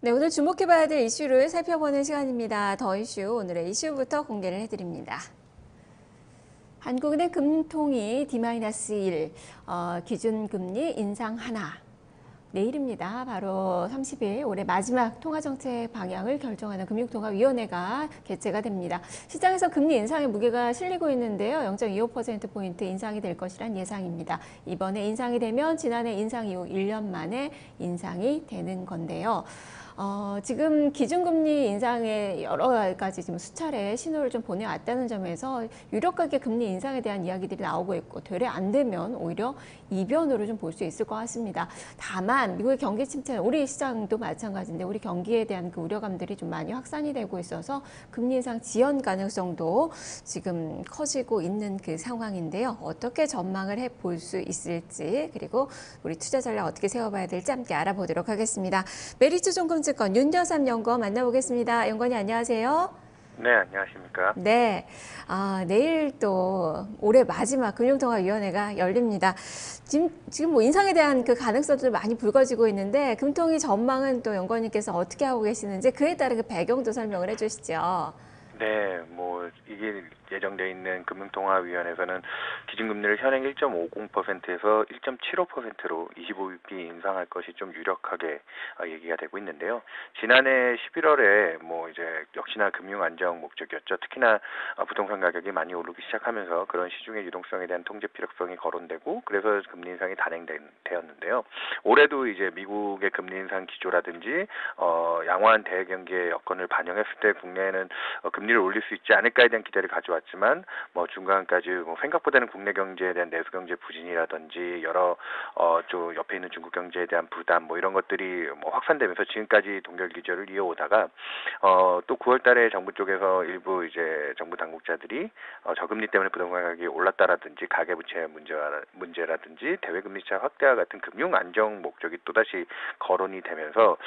네, 오늘 주목해봐야 될 이슈를 살펴보는 시간입니다. 더 이슈, 오늘의 이슈부터 공개를 해드립니다. 한국은행 금통위 D-1, 기준금리 인상 하나. 내일입니다. 바로 30일 올해 마지막 통화정책 방향을 결정하는 금융통화위원회가 개최가 됩니다. 시장에서 금리 인상의 무게가 실리고 있는데요. 0.25%포인트 인상이 될 것이란 예상입니다. 이번에 인상이 되면 지난해 인상 이후 1년 만에 인상이 되는 건데요. 지금 기준금리 인상에 여러 가지 지금 수차례 신호를 좀 보내왔다는 점에서 유력하게 금리 인상에 대한 이야기들이 나오고 있고 되려 안 되면 오히려 이변으로 좀 볼 수 있을 것 같습니다. 다만 미국의 경기 침체, 우리 시장도 마찬가지인데 우리 경기에 대한 그 우려감들이 좀 많이 확산이 되고 있어서 금리 인상 지연 가능성도 지금 커지고 있는 그 상황인데요. 어떻게 전망을 해볼 수 있을지 그리고 우리 투자 전략 어떻게 세워봐야 될지 함께 알아보도록 하겠습니다. 메리츠증권증권 윤여삼 연구원 만나보겠습니다. 연구원님 안녕하세요. 네, 안녕하십니까. 네, 내일 또 올해 마지막 금융통화위원회가 열립니다. 지금 뭐 인상에 대한 그 가능성도 많이 불거지고 있는데 금통위 전망은 또 연구원님께서 어떻게 하고 계시는지 그에 따른 그 배경도 설명을 해주시죠. 네, 이게 예정되어 있는 금융통화위원회에서는 기준금리를 현행 1.50%에서 1.75%로 25bp 인상할 것이 좀 유력하게 얘기가 되고 있는데요. 지난해 11월에 이제 역시나 금융 안정 목적이었죠. 특히나 부동산 가격이 많이 오르기 시작하면서 그런 시중의 유동성에 대한 통제 필요성이 거론되고 그래서 금리 인상이 단행되었는데요. 올해도 이제 미국의 금리 인상 기조라든지 양호한 대외 경기의 여건을 반영했을 때 국내에는 금리를 올릴 수 있지 않을까에 대한 기대를 가져왔지만 중간까지 생각보다는 국내 경제에 대한 내수 경제 부진이라든지 여러 좀 옆에 있는 중국 경제에 대한 부담 이런 것들이 확산되면서 지금까지 동결 기조를 이어오다가 또 9월달에 정부 쪽에서 일부 이제 정부 당국자들이 저금리 때문에 부동산 가격이 올랐다라든지 가계부채 문제라든지 대외금리 차 확대와 같은 금융 안정 목적이 또다시 거론이 되면서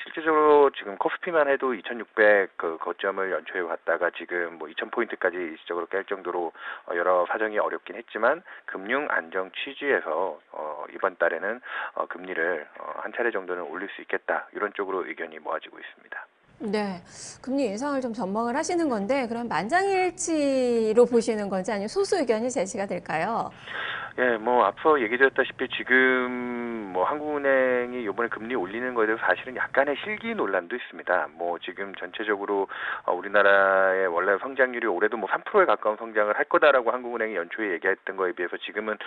실질적으로 지금 코스피만 해도 2,600 그 거점을 연초에 갔다가 지금 2,000포인트까지 일시적으로 깰 정도로 여러 사정이 어렵긴 했지만 금융 안정 취지에서 이번 달에는 금리를 한 차례 정도는 올릴 수 있겠다 이런 쪽으로 의견이 모아지고 있습니다. 네, 금리 인상을 좀 전망을 하시는 건데 그럼 만장일치로 보시는 건지 아니면 소수 의견이 제시가 될까요? 예, 앞서 얘기드렸다시피 지금 한국은행이 이번에 금리 올리는 거에 대해서 사실은 약간의 실기 논란도 있습니다. 지금 전체적으로 우리나라의 원래 성장률이 올해도 3%에 가까운 성장을 할 거다라고 한국은행이 연초에 얘기했던 거에 비해서 지금은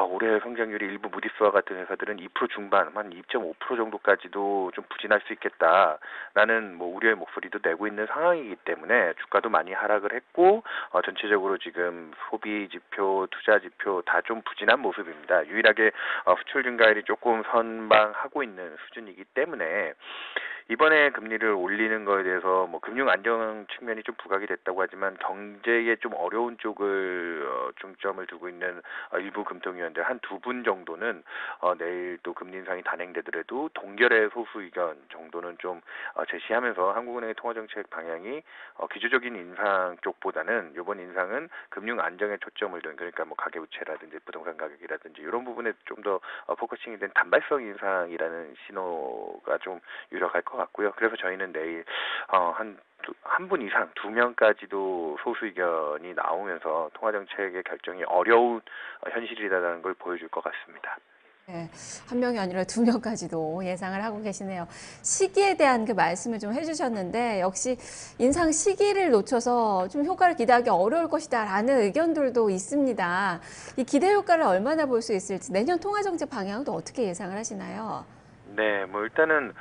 올해 성장률이 일부 무디스와 같은 회사들은 2% 중반, 한 2.5% 정도까지도 좀 부진할 수 있겠다라는 우려의 목소리도 내고 있는 상황이기 때문에 주가도 많이 하락을 했고 전체적으로 지금 소비 지표, 투자 지표 다 좀 부진한 모습입니다. 유일하게 수출 증가율이 조금 선방하고 있는 수준이기 때문에 이번에 금리를 올리는 거에 대해서 금융 안정 측면이 좀 부각이 됐다고 하지만 경제에 좀 어려운 쪽을 중점을 두고 있는 일부 금통위원들 한 두 분 정도는 내일 또 금리 인상이 단행되더라도 동결의 소수 의견 정도는 좀 제시하면서 한국은행의 통화정책 방향이 기조적인 인상 쪽보다는 이번 인상은 금융 안정에 초점을 둔 그러니까 가계부채라든지 부동산 가격이라든지 이런 부분에 좀 더 포커싱이 된 단발성 인상이라는 신호가 좀 유력할 것 같고요. 그래서 저희는 내일 한 분 이상 2명까지도 소수 의견이 나오면서 통화정책의 결정이 어려운 현실이라는 걸 보여줄 것 같습니다. 네, 한 명이 아니라 두 명까지도 예상을 하고 계시네요. 시기에 대한 그 말씀을 좀 해주셨는데 역시 인상 시기를 놓쳐서 좀 효과를 기대하기 어려울 것이다라는 의견들도 있습니다. 이 기대 효과를 얼마나 볼 수 있을지 내년 통화정책 방향도 어떻게 예상을 하시나요? 네, 일단은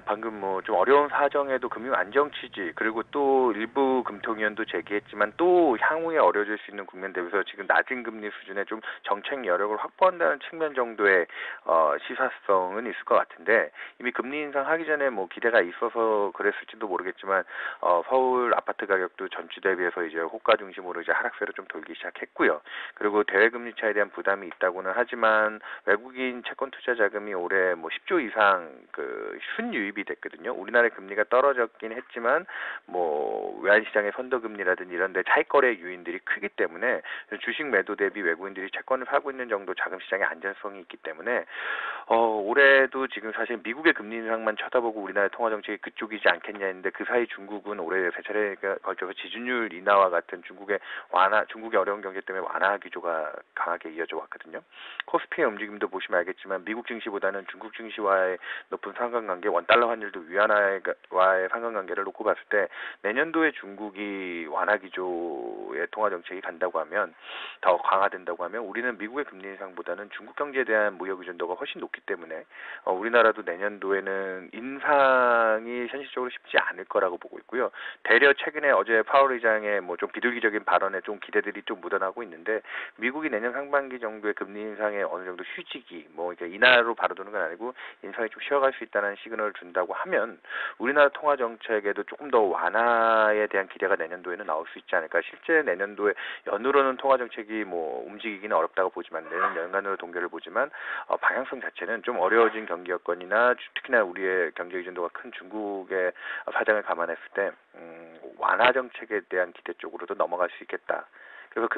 방금 좀 어려운 사정에도 금융 안정 취지 그리고 또 일부 금통위원도 제기했지만 또 향후에 어려워질 수 있는 국면 대비해서 지금 낮은 금리 수준의 좀 정책 여력을 확보한다는 측면 정도의 시사성은 있을 것 같은데 이미 금리 인상하기 전에 기대가 있어서 그랬을지도 모르겠지만 서울 아파트 가격도 전주 대비해서 이제 호가 중심으로 이제 하락세로 좀 돌기 시작했고요. 그리고 대외 금리 차에 대한 부담이 있다고는 하지만 외국인 채권 투자 자금이 올해 10조 이상 그 선유입이 됐거든요. 우리나라의 금리가 떨어졌긴 했지만 뭐 외환시장의 선도금리라든지 이런 데 차익거래 요인들이 크기 때문에 주식 매도 대비 외국인들이 채권을 사고 있는 정도 자금시장의 안전성이 있기 때문에 올해도 지금 사실 미국의 금리 인상만 쳐다보고 우리나라의 통화정책이 그쪽이지 않겠냐 했는데 그 사이 중국은 올해 세 차례에 걸쳐서 지준율 인하와 같은 중국의 어려운 경제 때문에 완화 기조가 강하게 이어져 왔거든요. 코스피의 움직임도 보시면 알겠지만 미국 증시보다는 중국 증시와의 높은 상관관계, 원달러 환율도 위안화와의 상관관계를 놓고 봤을 때 내년도에 중국이 완화 기조의 통화 정책이 간다고 하면 더 강화된다고 하면 우리는 미국의 금리 인상보다는 중국 경제에 대한 무역 의존도가 훨씬 높기 때문에 우리나라도 내년도에는 인상이 현실적으로 쉽지 않을 거라고 보고 있고요. 대려 최근에 어제 파월 의장의 뭐 좀 비둘기적인 발언에 좀 기대들이 좀 묻어나고 있는데 미국이 내년 상반기 정도의 금리 인상에 어느 정도 휴지기 뭐 이렇게 인하로 바로 도는 건 아니고 인상이 좀 쉬어갈 수 있다는 시그널을 준다고 하면 우리나라 통화 정책에도 조금 더 완화에 대한 기대가 내년도에는 나올 수 있지 않을까. 실제 내년도에 연으로는 통화 정책이 뭐 움직이기는 어렵다고 보지만 내년 연간으로 동결을 보지만 방향성 자체는 좀 어려워진 경기 여건이나 특히나 우리의 경제 의존도가 큰 중국의 사정을 감안했을 때 완화 정책에 대한 기대 쪽으로도 넘어갈 수 있겠다. 그래서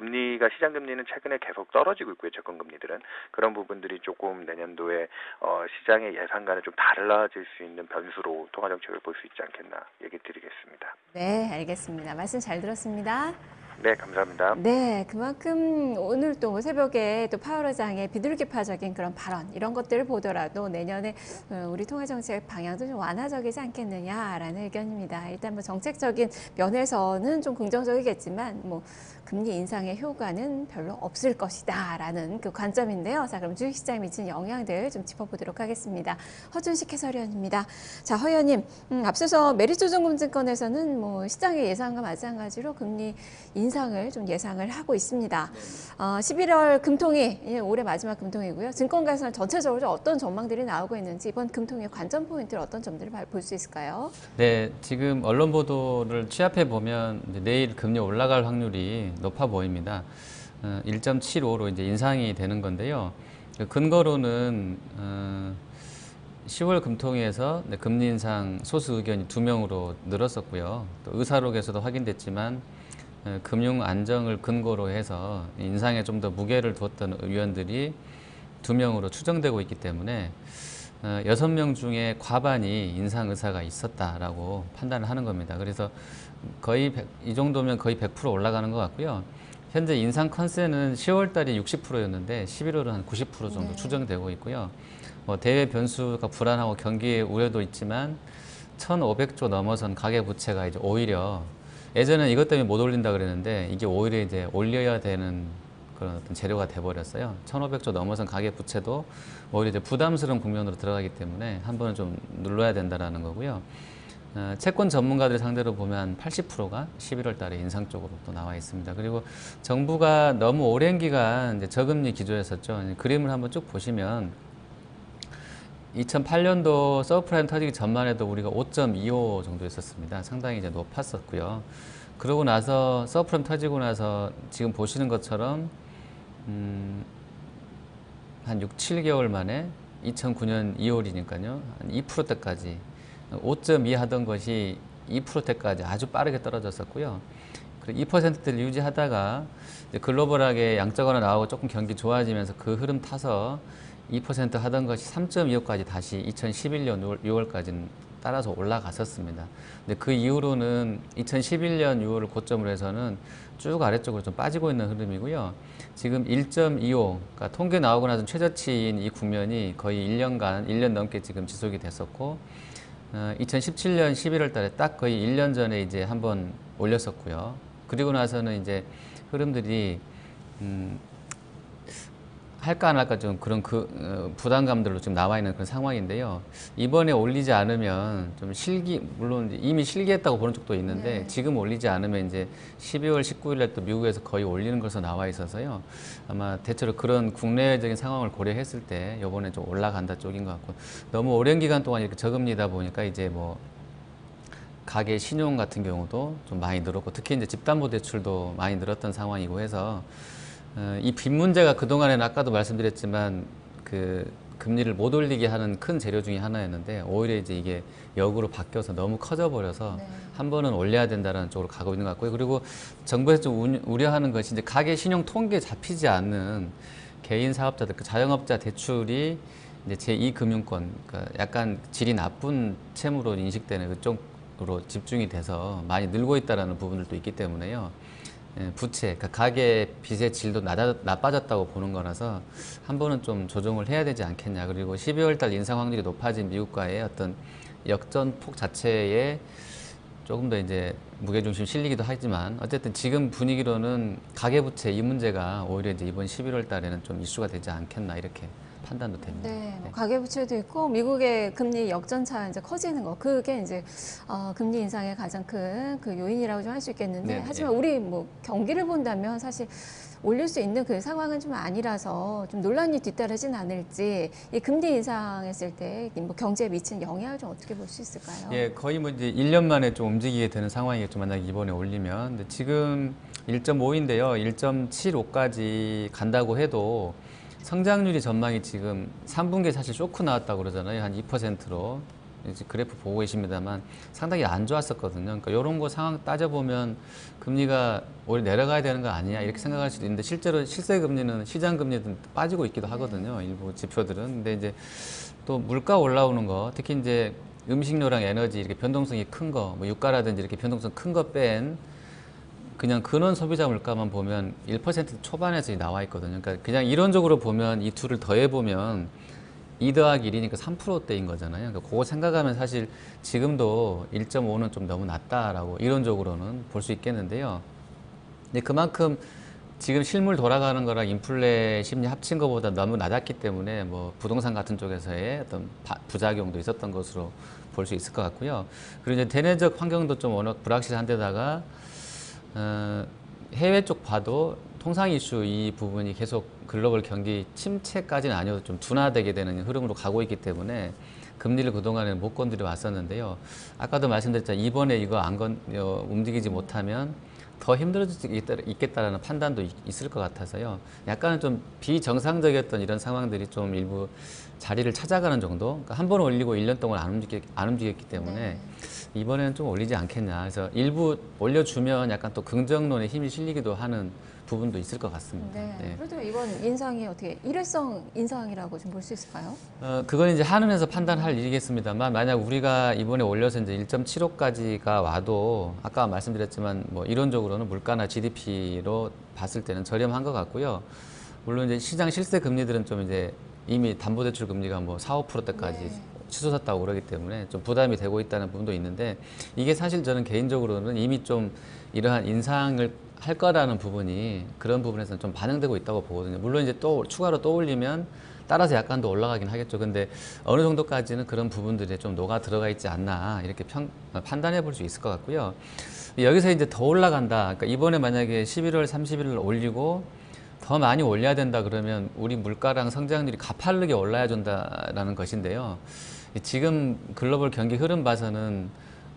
시장 금리는 최근에 계속 떨어지고 있고요. 채권 금리들은 그런 부분들이 조금 내년도에 시장의 예상과는 좀 달라질 수 있는 변수로 통화 정책을 볼 수 있지 않겠나 얘기 드리겠습니다. 네, 알겠습니다. 말씀 잘 들었습니다. 네, 감사합니다. 네, 그만큼 오늘 또 새벽에 또 파월 의장의 비둘기파적인 그런 발언 이런 것들을 보더라도 내년에 우리 통화정책 방향도 좀 완화적이지 않겠느냐라는 의견입니다. 일단 뭐 정책적인 면에서는 좀 긍정적이겠지만 뭐 금리 인상의 효과는 별로 없을 것이다라는 그 관점인데요. 자, 그럼 주식시장에 미치는 영향들 좀 짚어보도록 하겠습니다. 허준식 해설위원입니다. 자, 허 의원님, 앞서서 메리츠증권에서는 뭐 시장의 예상과 마찬가지로 금리 인상을 좀 예상을 하고 있습니다. 11월 금통위, 올해 마지막 금통위고요. 증권가에서는 전체적으로 어떤 전망들이 나오고 있는지 이번 금통위 관전 포인트를 어떤 점들을 볼 수 있을까요? 네, 지금 언론 보도를 취합해 보면 내일 금리 올라갈 확률이 높아 보입니다. 1.75로 이제 인상이 되는 건데요. 근거로는 10월 금통위에서 금리 인상 소수 의견이 2명으로 늘었었고요. 또 의사록에서도 확인됐지만 금융 안정을 근거로 해서 인상에 좀 더 무게를 두었던 의원들이 2명으로 추정되고 있기 때문에 6명 중에 과반이 인상 의사가 있었다라고 판단을 하는 겁니다. 그래서 거의 이 정도면 거의 100% 올라가는 것 같고요. 현재 인상 컨센은 10월 달이 60%였는데 11월은 한 90% 정도 추정되고 있고요. 대외 변수가 불안하고 경기의 우려도 있지만 1,500조 넘어선 가계부채가 이제 오히려 예전에는 이것 때문에 못 올린다 그랬는데 이게 오히려 이제 올려야 되는 그런 어떤 재료가 돼버렸어요. 1,500조 넘어선 가계부채도 오히려 이제 부담스러운 국면으로 들어가기 때문에 한 번은 좀 눌러야 된다라는 거고요. 채권 전문가들 상대로 보면 80%가 11월 달에 인상 쪽으로 또 나와 있습니다. 그리고 정부가 너무 오랜 기간 이제 저금리 기조였었죠. 그림을 한번 쭉 보시면 2008년도 서브프라임 터지기 전만 해도 우리가 5.25 정도 있었습니다. 상당히 이제 높았었고요. 그러고 나서 서브프라임 터지고 나서 지금 보시는 것처럼 한 6, 7개월 만에 2009년 2월이니까요. 한 2%대까지 5.2 하던 것이 2%대까지 아주 빠르게 떨어졌었고요. 그리고 2%대를 유지하다가 이제 글로벌하게 양적 완화 나오고 조금 경기 좋아지면서 그 흐름 타서 2% 하던 것이 3.25까지 다시 2011년 6월까지는 따라서 올라갔었습니다. 근데 그 이후로는 2011년 6월을 고점으로 해서는 쭉 아래쪽으로 좀 빠지고 있는 흐름이고요. 지금 1.25, 그러니까 통계 나오고 나서 최저치인 이 국면이 거의 1년 넘게 지금 지속이 됐었고, 2017년 11월 달에 딱 거의 1년 전에 이제 한번 올렸었고요. 그리고 나서는 이제 흐름들이, 할까 안 할까 좀 그런 부담감들로 지금 나와 있는 그런 상황인데요. 이번에 올리지 않으면 좀 물론 이미 실기했다고 보는 쪽도 있는데, 지금 올리지 않으면 이제 12월 19일에 또 미국에서 거의 올리는 것으로 나와 있어서요. 아마 대체로 그런 국내적인 상황을 고려했을 때 이번에 좀 올라간다 쪽인 것 같고, 너무 오랜 기간 동안 이렇게 저금리다 보니까 이제 뭐 가계 신용 같은 경우도 좀 많이 늘었고, 특히 이제 집담보대출도 많이 늘었던 상황이고 해서 이 빚 문제가 그동안에는 아까도 말씀드렸지만 그 금리를 못 올리게 하는 큰 재료 중에 하나였는데 오히려 이제 이게 역으로 바뀌어서 너무 커져 버려서 네. 한 번은 올려야 된다는 쪽으로 가고 있는 것 같고요. 그리고 정부에서 좀 우려하는 것이 이제 가계 신용 통계에 잡히지 않는 개인 사업자들, 그 자영업자 대출이 이제 제2금융권, 그러니까 약간 질이 나쁜 채무로 인식되는 그쪽으로 집중이 돼서 많이 늘고 있다라는 부분들도 있기 때문에요. 예, 부채, 그러니까 가계 빚의 질도 나빠졌다고 보는 거라서 한 번은 좀 조정을 해야 되지 않겠냐. 그리고 12월 달 인상 확률이 높아진 미국과의 어떤 역전폭 자체에 조금 더 이제 무게중심 실리기도 하지만 어쨌든 지금 분위기로는 가계부채 이 문제가 오히려 이제 이번 11월 달에는 좀 이슈가 되지 않겠나 이렇게 판단도 됩니다. 네, 뭐 가계부채도 있고 미국의 금리 역전차 이제 커지는 거 그게 이제 금리 인상의 가장 큰 그 요인이라고 좀 할 수 있겠는데 네, 하지만 우리 뭐 경기를 본다면 사실 올릴 수 있는 그 상황은 좀 아니라서 좀 논란이 뒤따르진 않을지 이 금리 인상했을 때 뭐 경제에 미치는 영향을 좀 어떻게 볼 수 있을까요? 예, 거의 뭐 이제 1년 만에 좀 움직이게 되는 상황이겠죠. 만약에 이번에 올리면. 근데 지금 1.5인데요. 1.75까지 간다고 해도 성장률이 전망이 지금 3분기에 사실 쇼크 나왔다고 그러잖아요. 한 2%로. 이제 그래프 보고 계십니다만 상당히 안 좋았었거든요. 그러니까 이런 거 상황 따져보면 금리가 오히려 내려가야 되는 거 아니냐 이렇게 생각할 수도 있는데 실제로 실제 금리는 시장 금리는 빠지고 있기도 하거든요. 일부 지표들은. 근데 이제 또 물가 올라오는 거 특히 이제 음식료랑 에너지 이렇게 변동성이 큰 거, 뭐 유가라든지 이렇게 변동성 큰 거 뺀 그냥 근원 소비자 물가만 보면 1% 초반에서 나와 있거든요. 그러니까 그냥 이론적으로 보면 이 둘을 더해 보면 2 더하기 1이니까 3%대인 거잖아요. 그러니까 그거 생각하면 사실 지금도 1.5는 좀 너무 낮다라고 이론적으로는 볼 수 있겠는데요. 근데 그만큼 지금 실물 돌아가는 거랑 인플레 심리 합친 것보다 너무 낮았기 때문에 뭐 부동산 같은 쪽에서의 어떤 부작용도 있었던 것으로 볼 수 있을 것 같고요. 그리고 이제 대내적 환경도 좀 워낙 불확실한 데다가 해외 쪽 봐도 통상 이슈 이 부분이 계속 글로벌 경기 침체까지는 아니어도 좀 둔화되게 되는 흐름으로 가고 있기 때문에 금리를 그동안에 못 건드려 왔었는데요. 아까도 말씀드렸잖아요. 이번에 이거 움직이지 못하면 더 힘들어질 수 있겠다라는 판단도 있을 것 같아서요. 약간은 좀 비정상적이었던 이런 상황들이 좀 일부 자리를 찾아가는 정도. 그러니까 한 번 올리고 1년 동안 안 움직였기 때문에 네. 이번에는 좀 올리지 않겠냐. 그래서 일부 올려주면 약간 또 긍정론에 힘이 실리기도 하는 부분도 있을 것 같습니다. 네. 네. 그래도 이번 인상이 어떻게 일회성 인상이라고 좀 볼 수 있을까요? 그건 이제 한은에서 판단할 일이겠습니다만 만약 우리가 이번에 올려서 이제 1.75까지가 와도 아까 말씀드렸지만 뭐 이론적으로는 물가나 GDP로 봤을 때는 저렴한 것 같고요. 물론 이제 시장 실세 금리들은 좀 이제 이미 담보대출 금리가 뭐 4, 5%대까지 네. 치솟았다고 그러기 때문에 좀 부담이 되고 있다는 부분도 있는데 이게 사실 저는 개인적으로는 이미 좀 이러한 인상을 할 거라는 부분이 그런 부분에서는 좀 반영되고 있다고 보거든요. 물론 이제 또 추가로 또 올리면 따라서 약간 더 올라가긴 하겠죠. 근데 어느 정도까지는 그런 부분들이 좀 녹아 들어가 있지 않나 이렇게 판단해 볼 수 있을 것 같고요. 여기서 이제 더 올라간다. 그러니까 이번에 만약에 11월 30일 올리고 더 많이 올려야 된다 그러면 우리 물가랑 성장률이 가파르게 올라야 된다라는 것인데요. 지금 글로벌 경기 흐름 봐서는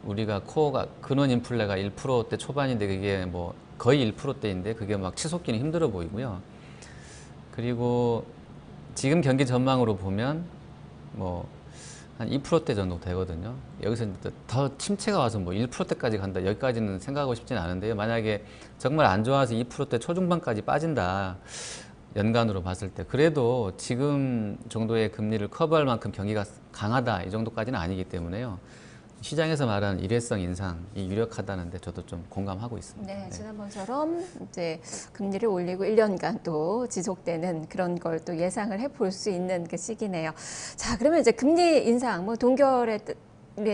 우리가 코어가 근원 인플레가 1%대 초반인데 그게 뭐 거의 1%대인데 그게 막 치솟기는 힘들어 보이고요. 그리고 지금 경기 전망으로 보면 뭐 한 2%대 정도 되거든요. 여기서 더 침체가 와서 뭐 1%대까지 간다. 여기까지는 생각하고 싶지는 않은데요. 만약에 정말 안 좋아서 2%대 초중반까지 빠진다. 연간으로 봤을 때 그래도 지금 정도의 금리를 커버할 만큼 경기가 강하다 이 정도까지는 아니기 때문에요. 시장에서 말하는 일회성 인상이 유력하다는데 저도 좀 공감하고 있습니다. 네, 지난번처럼 이제 금리를 올리고 1년간 또 지속되는 그런 걸 또 예상을 해볼 수 있는 그 시기네요. 자, 그러면 이제 금리 인상, 뭐 동결에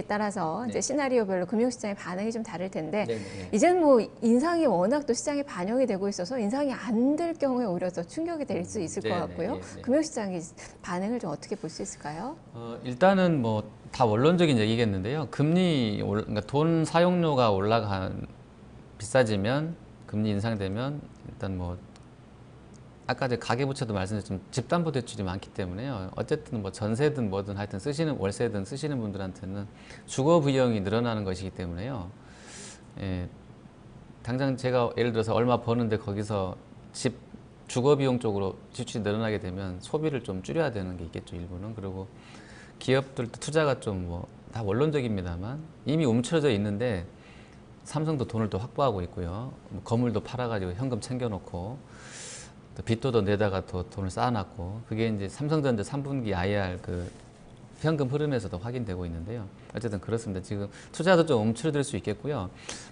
따라서 이제 네. 시나리오별로 금융시장의 반응이 좀 다를 텐데 네, 네. 이제는 뭐 인상이 워낙 또 시장에 반영이 되고 있어서 인상이 안 될 경우에 오히려 더 충격이 될 수 있을 네, 것 네, 같고요. 네, 네. 금융시장의 반응을 좀 어떻게 볼 수 있을까요? 일단은 뭐 다 원론적인 얘기겠는데요. 그러니까 돈 사용료가 비싸지면 금리 인상되면 일단 뭐 아까 가계부채도 말씀드렸지만 집담보대출이 많기 때문에요. 어쨌든 뭐 전세든 뭐든 하여튼 월세든 쓰시는 분들한테는 주거 비용이 늘어나는 것이기 때문에요. 예, 당장 제가 예를 들어서 얼마 버는데 거기서 집 주거 비용 쪽으로 지출이 늘어나게 되면 소비를 좀 줄여야 되는 게 있겠죠, 일부는. 그리고 기업들도 투자가 좀 뭐 다 원론적입니다만 이미 움츠러져 있는데 삼성도 돈을 또 확보하고 있고요. 뭐 건물도 팔아가지고 현금 챙겨놓고 또 빚도 더 내다가 더 돈을 쌓아놨고 그게 이제 삼성전자 3분기 IR 그 현금 흐름에서도 확인되고 있는데요. 어쨌든 그렇습니다. 지금 투자도 좀 움츠러들 수 있겠고요.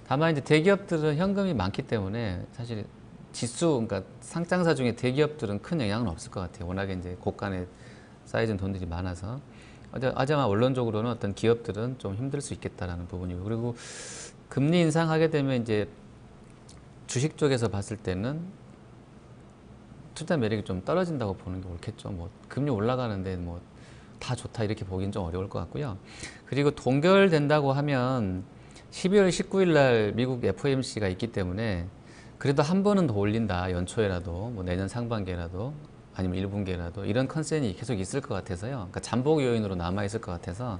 다만 이제 대기업들은 현금이 많기 때문에 사실 지수, 그러니까 상장사 중에 대기업들은 큰 영향은 없을 것 같아요. 워낙에 이제 고간에 쌓여진 돈들이 많아서. 하지만 원론적으로는 어떤 기업들은 좀 힘들 수 있겠다라는 부분이고, 그리고 금리 인상하게 되면 이제 주식 쪽에서 봤을 때는 투자 매력이 좀 떨어진다고 보는 게 옳겠죠. 뭐 금리 올라가는데 뭐 다 좋다 이렇게 보기는 좀 어려울 것 같고요. 그리고 동결된다고 하면 12월 19일 날 미국 FOMC가 있기 때문에 그래도 한 번은 더 올린다. 연초에라도 뭐 내년 상반기에라도 아니면 1분기에라도 이런 컨센이 계속 있을 것 같아서요. 그러니까 잠복 요인으로 남아 있을 것 같아서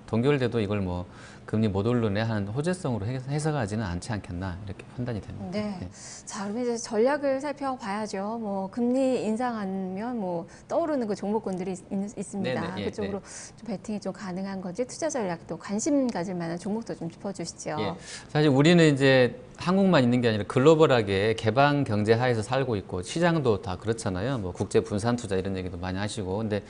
동결돼도 이걸 뭐 금리 못 오르네 하는 호재성으로 해석하지는 않지 않겠나 이렇게 판단이 됩니다. 네. 네. 자, 그럼 이제 전략을 살펴봐야죠. 뭐 금리 인상하면 뭐 떠오르는 그 종목군들이 있습니다. 네네, 예, 그쪽으로 좀 베팅이 좀 가능한 건지 투자 전략도 관심 가질 만한 종목도 좀 짚어주시죠. 예. 사실 우리는 이제 한국만 있는 게 아니라 글로벌하게 개방 경제 하에서 살고 있고 시장도 다 그렇잖아요. 뭐 국제 분산 투자 이런 얘기도 많이 하시고. 근데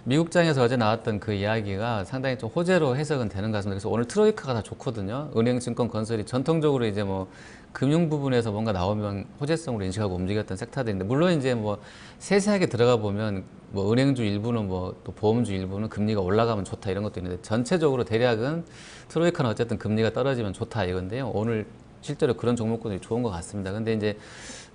미국장에서 어제 나왔던 그 이야기가 상당히 좀 호재로 해석은 되는 것 같습니다. 그래서 오늘 트로이카가 다 좋거든요. 은행, 증권, 건설이 전통적으로 이제 뭐 금융 부분에서 뭔가 나오면 호재성으로 인식하고 움직였던 섹터들인데, 물론 이제 뭐 세세하게 들어가 보면 뭐 은행주 일부는 뭐 또 보험주 일부는 금리가 올라가면 좋다 이런 것도 있는데, 전체적으로 대략은 트로이카는 어쨌든 금리가 떨어지면 좋다 이건데요. 오늘 실제로 그런 종목군들이 좋은 것 같습니다. 근데 이제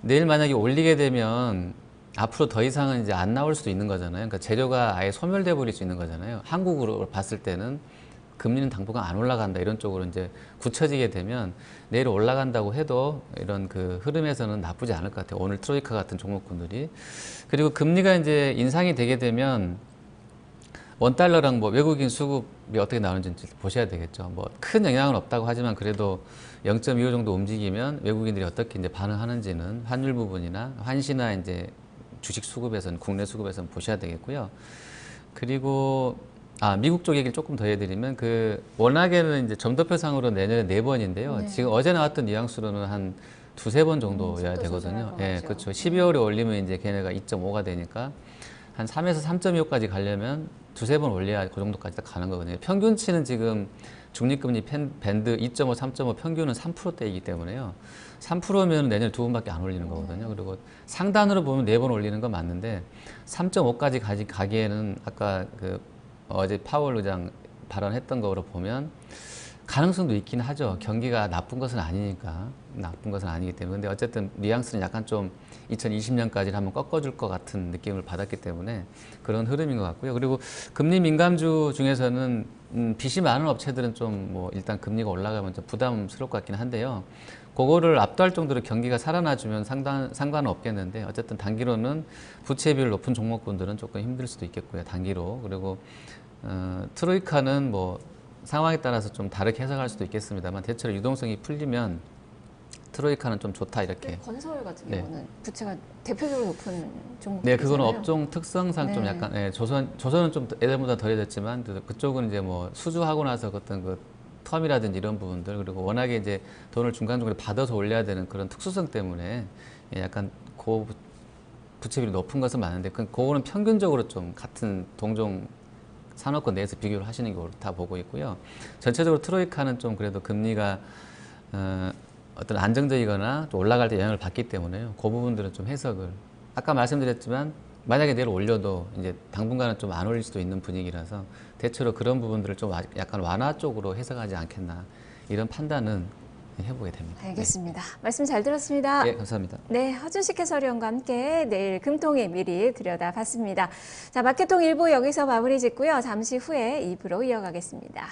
내일 만약에 올리게 되면 앞으로 더 이상은 이제 안 나올 수도 있는 거잖아요. 그러니까 재료가 아예 소멸돼 버릴 수 있는 거잖아요. 한국으로 봤을 때는 금리는 당분간 안 올라간다 이런 쪽으로 이제 굳혀지게 되면 내일 올라간다고 해도 이런 그 흐름에서는 나쁘지 않을 것 같아요. 오늘 트로이카 같은 종목군들이. 그리고 금리가 이제 인상이 되게 되면 원달러랑 뭐 외국인 수급이 어떻게 나오는지 보셔야 되겠죠. 뭐 큰 영향은 없다고 하지만 그래도 0.25 정도 움직이면 외국인들이 어떻게 이제 반응하는지는 환율 부분이나 환시나 이제 주식 수급에서는, 국내 수급에서는 보셔야 되겠고요. 그리고 미국 쪽 얘기를 조금 더 해드리면 그 워낙에는 이제 점도표상으로 내년에 4번인데요. 네. 지금 어제 나왔던 뉘앙스로는 한 두세 번 정도여야 되거든요. 예, 하죠. 그렇죠. 12월에 올리면 이제 걔네가 2.5가 되니까 한 3에서 3.25까지 가려면 두세 번 올려야 그 정도까지 딱 가는 거거든요. 평균치는 지금 중립금리 밴드 2.5, 3.5 평균은 3%대이기 때문에요. 3%면 내년 2번밖에 안 올리는 거거든요. 그리고 상단으로 보면 4번 올리는 건 맞는데 3.5까지 가기에는 아까 그 어제 파월 의장 발언했던 거로 보면 가능성도 있긴 하죠. 경기가 나쁜 것은 아니니까. 나쁜 것은 아니기 때문에. 근데 어쨌든 뉘앙스는 약간 좀 2020년까지는 한번 꺾어줄 것 같은 느낌을 받았기 때문에 그런 흐름인 것 같고요. 그리고 금리 민감주 중에서는 빚이 많은 업체들은 좀 뭐 일단 금리가 올라가면 좀 부담스러울 것 같긴 한데요. 그거를 압도할 정도로 경기가 살아나주면 상관은 없겠는데, 어쨌든 단기로는 부채 비율 높은 종목군들은 조금 힘들 수도 있겠고요. 단기로. 그리고 트로이카는 뭐 상황에 따라서 좀 다르게 해석할 수도 있겠습니다만 대체로 유동성이 풀리면 트로이카는 좀 좋다 이렇게. 건설 같은 네. 경우는 부채가 대표적으로 높은 종목. 네, 그거는 업종 특성상 좀 네. 약간, 조선은 좀 예전보다 덜해졌지만 그쪽은 이제 뭐 수주하고 나서 어떤 그 텀이라든지 이런 부분들, 그리고 워낙에 이제 돈을 중간중간에 받아서 올려야 되는 그런 특수성 때문에 약간 부채비율이 높은 것은 많은데, 그거는 평균적으로 좀 같은 동종 산업군 내에서 비교를 하시는 게 옳다 보고 있고요. 전체적으로 트로이카는 좀 그래도 금리가 어떤 안정적이거나 또 올라갈 때 영향을 받기 때문에요. 그 부분들은 좀 해석을, 아까 말씀드렸지만 만약에 내일 올려도 이제 당분간은 좀 안 올릴 수도 있는 분위기라서 대체로 그런 부분들을 좀 약간 완화 쪽으로 해석하지 않겠나 이런 판단은 해보게 됩니다. 알겠습니다. 말씀 잘 들었습니다. 네, 감사합니다. 네, 허준식 해설위원과 함께 내일 금통에 미리 들여다봤습니다. 자, 마케통 1부 여기서 마무리 짓고요. 잠시 후에 2부로 이어가겠습니다.